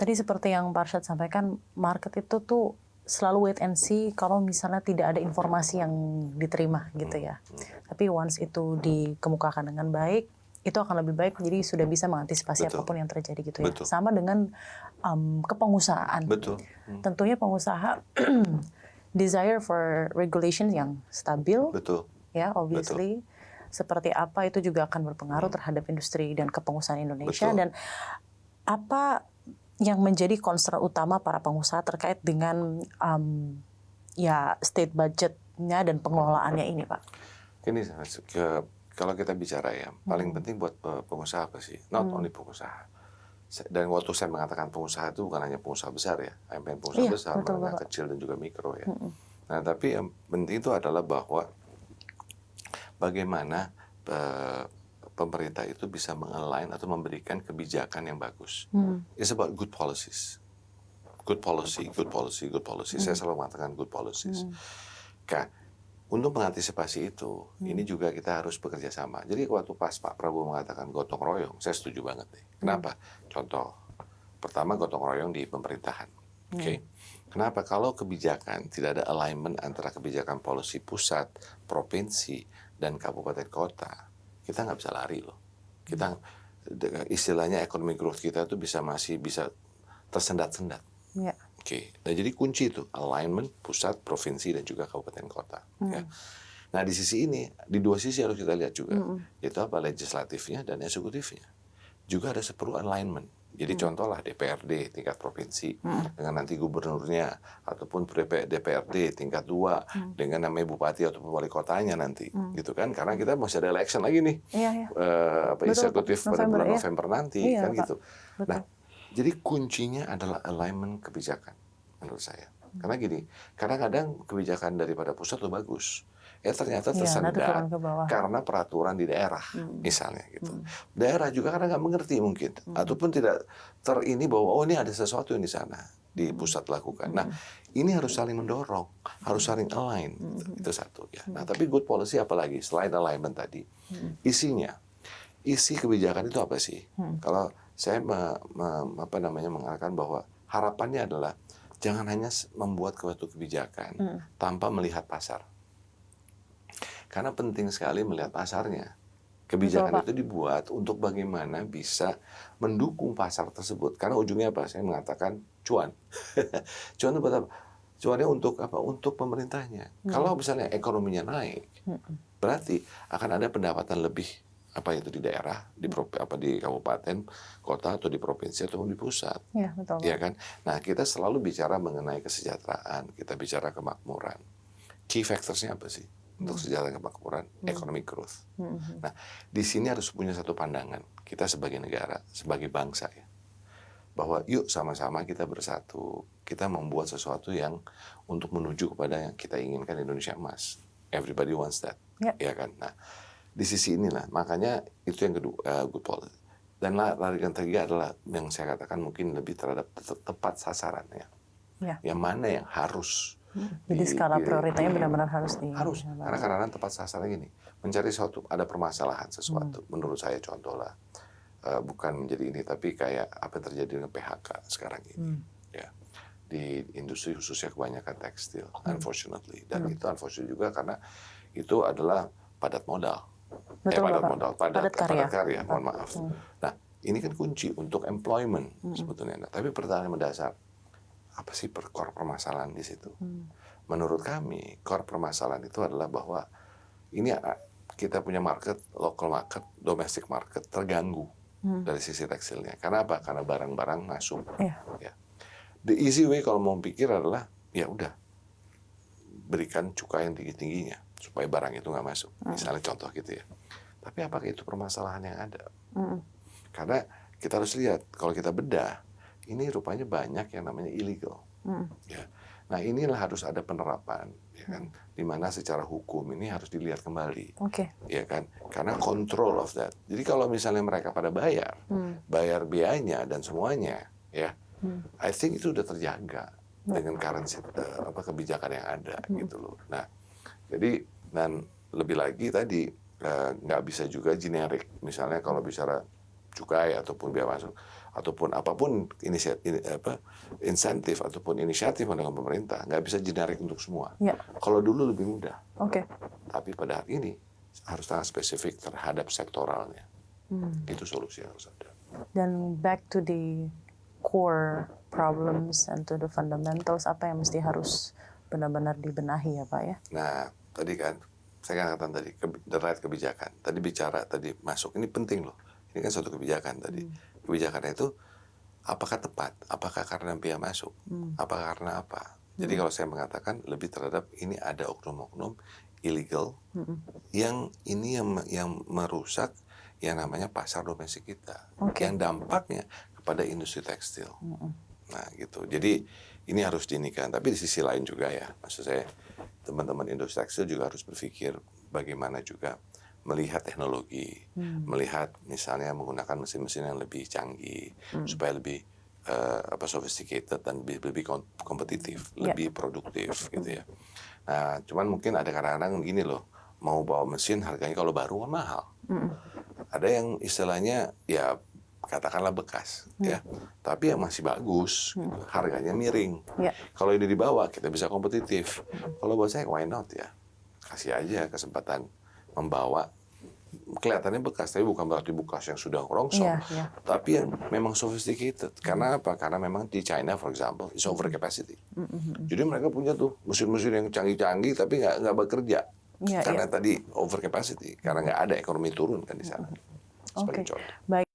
Tadi seperti yang Pak Arsyad sampaikan, market itu tuh selalu wait and see kalau misalnya tidak ada informasi yang diterima gitu ya. Tapi once itu dikemukakan dengan baik, itu akan lebih baik, jadi sudah bisa mengantisipasi Betul. apapun yang terjadi gitu ya. Betul. Sama dengan kepengusahaan. Betul. Tentunya pengusaha desire for regulation yang stabil, Betul. ya obviously. Seperti apa itu juga akan berpengaruh terhadap industri dan kepengusahaan Indonesia. Betul. Dan apa yang menjadi concern utama para pengusaha terkait dengan ya state budgetnya dan pengelolaannya ini, Pak? Ini kalau kita bicara ya, paling penting buat pengusaha apa sih? Not only pengusaha. Dan waktu saya mengatakan pengusaha itu bukan hanya pengusaha besar ya, pengusaha Iya, besar, betul, menengah, Bapak. kecil dan juga mikro ya. Nah, tapi yang penting itu adalah bahwa bagaimana pemerintah itu bisa mengalign atau memberikan kebijakan yang bagus. It's about good policies. Good policy. Saya selalu mengatakan good policies. Untuk mengantisipasi itu, ini juga kita harus bekerja sama. Jadi waktu pas Pak Prabowo mengatakan gotong royong, saya setuju banget nih. Kenapa? Contoh, pertama gotong royong di pemerintahan. Oke. Kenapa? Kalau kebijakan tidak ada alignment antara kebijakan policy pusat, provinsi, dan kabupaten kota, kita nggak bisa lari loh. Kita istilahnya economic growth kita itu masih bisa tersendat-sendat. Ya. Oke. Nah, jadi kunci itu alignment pusat, provinsi, dan juga kabupaten kota. Ya. Nah, di sisi ini, di dua sisi harus kita lihat juga, yaitu apa, legislatifnya dan eksekutifnya. Juga ada perlu alignment. Jadi contohlah DPRD tingkat provinsi dengan nanti gubernurnya, ataupun DPRD tingkat 2 dengan namanya bupati ataupun wali kotanya nanti, gitu kan? Karena kita masih ada election lagi nih, eksekutif pada bulan November nanti, kan gitu. Betul. Nah, jadi kuncinya adalah alignment kebijakan menurut saya. Karena gini, kadang-kadang kebijakan daripada pusat itu bagus. Ternyata tersendat karena peraturan di daerah, misalnya gitu. Daerah juga kadang nggak mengerti mungkin, ataupun tidak terini bahwa ini ada sesuatu yang di sana di pusat lakukan. Nah, ini harus saling mendorong, harus saling align, itu satu ya. Nah, tapi good policy apalagi selain alignment tadi, isi kebijakan itu apa sih? Kalau saya mengatakan bahwa harapannya adalah jangan hanya membuat suatu kebijakan tanpa melihat pasar. Karena penting sekali melihat pasarnya. Kebijakan itu dibuat untuk bagaimana bisa mendukung pasar tersebut. Karena ujungnya apa? Saya mengatakan cuan. Cuan itu buat apa? Cuannya untuk apa? Untuk pemerintahnya. Kalau misalnya ekonominya naik, berarti akan ada pendapatan lebih apa itu di daerah, di kabupaten, kota, atau di provinsi, atau di pusat. Iya, betul. Ya kan? Nah, kita selalu bicara mengenai kesejahteraan, kita bicara kemakmuran. Key factors-nya apa sih? Untuk sejarah kemakmuran, economic growth. Nah, di sini harus punya satu pandangan, kita sebagai negara, sebagai bangsa ya, bahwa yuk sama-sama kita bersatu, kita membuat sesuatu yang untuk menuju kepada yang kita inginkan Indonesia emas. Everybody wants that, ya kan? Nah, di sisi inilah, makanya itu yang kedua, good policy. Dan lari yang ketiga adalah yang saya katakan mungkin lebih terhadap tepat sasaran ya. Yang mana yang harus jadi skala prioritasnya benar-benar harus karena kadang-kadang tepat sasaran gini, mencari sesuatu, ada permasalahan sesuatu, menurut saya contoh lah, bukan menjadi ini, tapi kayak apa yang terjadi dengan PHK sekarang ini, ya, di industri khususnya kebanyakan tekstil, unfortunately, dan itu unfortunate juga karena itu adalah padat modal, padat karya, mohon maaf. Nah, ini kan kunci untuk employment sebetulnya. Nah, tapi pertanyaan mendasar, apa sih core permasalahan di situ? Menurut kami, core permasalahan itu adalah bahwa ini kita punya market, local market, domestic market terganggu dari sisi tekstilnya. Karena apa? Karena barang-barang masuk. Ya. The easy way kalau mau pikir adalah, ya udah, berikan cukai yang tinggi-tingginya supaya barang itu nggak masuk. Misalnya contoh gitu ya. Tapi apakah itu permasalahan yang ada? Karena kita harus lihat, kalau kita bedah, ini rupanya banyak yang namanya illegal. Ya. Nah, inilah harus ada penerapan, ya kan? Di mana secara hukum ini harus dilihat kembali, ya kan? Karena control of that. Jadi kalau misalnya mereka pada bayar biayanya dan semuanya, ya, I think itu udah terjaga dengan currency, kebijakan yang ada, gitu loh. Nah, jadi dan lebih lagi tadi nggak bisa juga generik. Misalnya kalau bicara cukai ataupun biaya masuk, ataupun apapun insentif ataupun inisiatif dengan pemerintah nggak bisa generik untuk semua. Ya. Kalau dulu lebih mudah, Oke. tapi pada hari ini harus sangat spesifik terhadap sektoralnya. Itu solusi yang harus ada. Dan back to the core problems and to the fundamentals, apa yang mesti harus benar-benar dibenahi ya Pak ya? Nah, tadi kan saya katakan tadi the right kebijakan. Tadi bicara tadi masuk ini penting loh. Ini kan suatu kebijakan tadi. Kebijakannya itu apakah tepat? Apakah karena biaya masuk? Apakah karena apa? Jadi kalau saya mengatakan lebih terhadap ini ada oknum-oknum illegal yang ini yang merusak yang namanya pasar domestik kita, yang dampaknya kepada industri tekstil. Nah gitu. Jadi ini harus diinikan. Tapi di sisi lain juga ya, maksud saya teman-teman industri tekstil juga harus berpikir bagaimana juga melihat teknologi, melihat misalnya menggunakan mesin-mesin yang lebih canggih supaya lebih sophisticated dan lebih kompetitif, lebih produktif gitu ya. Nah, cuman mungkin ada kadang-kadang gini loh, mau bawa mesin harganya kalau baru kan mahal. Ada yang istilahnya ya katakanlah bekas ya, tapi yang masih bagus, gitu, harganya miring. Kalau ini dibawa kita bisa kompetitif. Kalau buat saya why not ya, kasih aja kesempatan membawa kelihatannya bekas, tapi bukan berarti bekas yang sudah rongsok, tapi yang memang sophisticated. Karena apa? Karena memang di China, for example, is over capacity. Jadi mereka punya tuh mesin-mesin yang canggih-canggih, tapi nggak bekerja. Karena tadi over capacity, karena nggak ada ekonomi turun kan di sana. Sebagai contoh. Baik.